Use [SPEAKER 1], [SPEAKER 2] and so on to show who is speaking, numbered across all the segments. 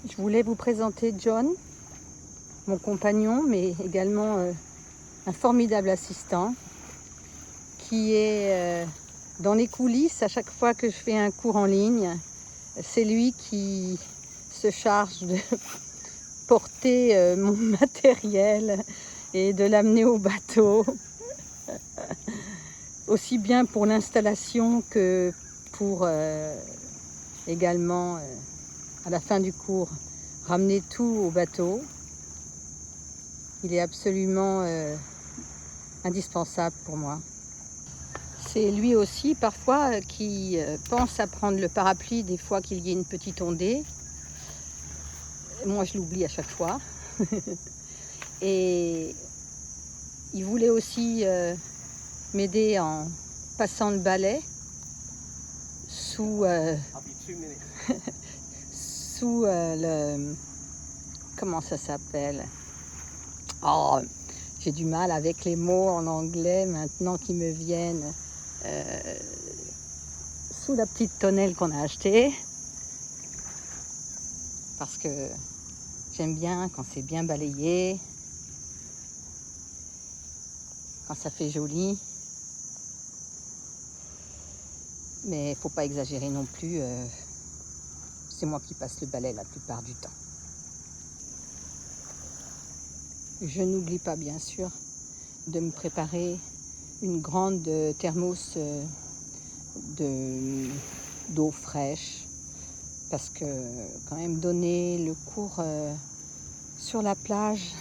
[SPEAKER 1] Je voulais vous présenter John, mon compagnon, mais également un formidable assistant qui est dans les coulisses à chaque fois que je fais un cours en ligne. C'est lui qui se charge de porter mon matériel et de l'amener au bateau, aussi bien pour l'installation que pour également à la fin du cours ramener tout au bateau. Il est absolument indispensable pour moi. C'est lui aussi parfois qui pense à prendre le parapluie des fois qu'il y ait une petite ondée. Moi je l'oublie à chaque fois. Et il voulait aussi m'aider en passant le balai sous le... Comment ça s'appelle? Oh, j'ai du mal avec les mots en anglais maintenant qui me viennent. Sous la petite tonnelle qu'on a achetée. Parce que j'aime bien quand c'est bien balayé. Quand ça fait joli. Mais il ne faut pas exagérer non plus. C'est moi qui passe le balai la plupart du temps. Je n'oublie pas bien sûr de me préparer une grande thermos d'eau fraîche. Parce que quand même donner le cours sur la plage,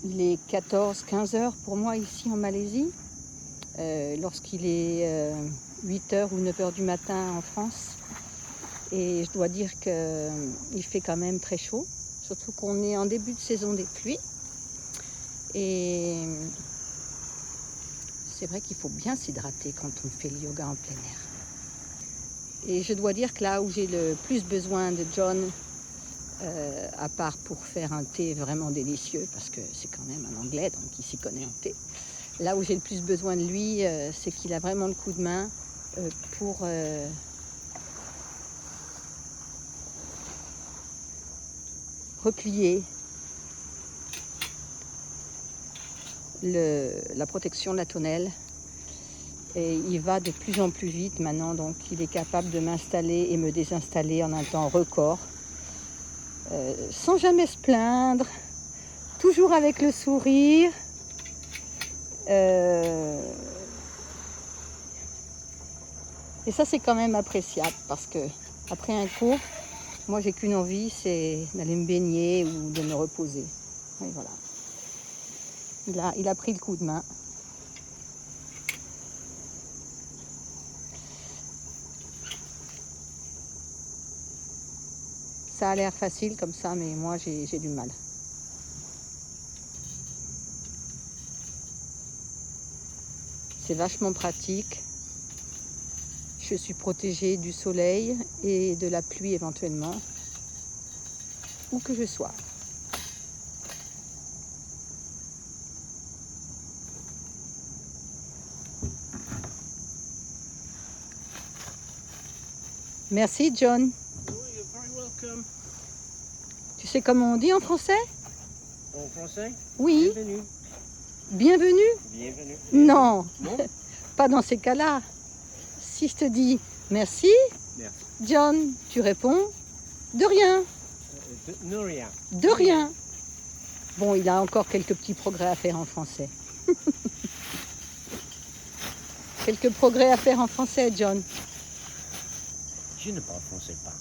[SPEAKER 1] il est 14-15 heures pour moi ici en Malaisie. Lorsqu'il est 8 heures ou 9 heures du matin en France. Et je dois dire qu'il fait quand même très chaud, surtout qu'on est en début de saison des pluies. Et c'est vrai qu'il faut bien s'hydrater quand on fait le yoga en plein air. Et je dois dire que là où j'ai le plus besoin de John, à part pour faire un thé vraiment délicieux, parce que c'est quand même un Anglais, donc il s'y connaît en thé. Là où j'ai le plus besoin de lui, c'est qu'il a vraiment le coup de main pour replier la protection de la tonnelle. Et il va de plus en plus vite maintenant, donc il est capable de m'installer et me désinstaller en un temps record, sans jamais se plaindre, toujours avec le sourire. Et ça c'est quand même appréciable parce que après un cours, moi j'ai qu'une envie, c'est d'aller me baigner ou de me reposer. Et voilà. Il a pris le coup de main. Ça a l'air facile comme ça, mais moi j'ai du mal. C'est vachement pratique. Je suis protégée du soleil et de la pluie éventuellement, où que je sois. Merci John.
[SPEAKER 2] Oh, you're very welcome.
[SPEAKER 1] Tu sais comment on dit en français?
[SPEAKER 2] En français?
[SPEAKER 1] Oui.
[SPEAKER 2] Bienvenue.
[SPEAKER 1] Bienvenue?
[SPEAKER 2] Bienvenue.
[SPEAKER 1] Non,
[SPEAKER 2] Non?
[SPEAKER 1] pas dans ces cas-là. Si je te dis merci,
[SPEAKER 2] Merci.
[SPEAKER 1] John, tu réponds de rien.
[SPEAKER 2] De rien.
[SPEAKER 1] De rien. Bon, il a encore quelques petits progrès à faire en français. Quelques progrès à faire en français, John.
[SPEAKER 2] Je ne parle français pas.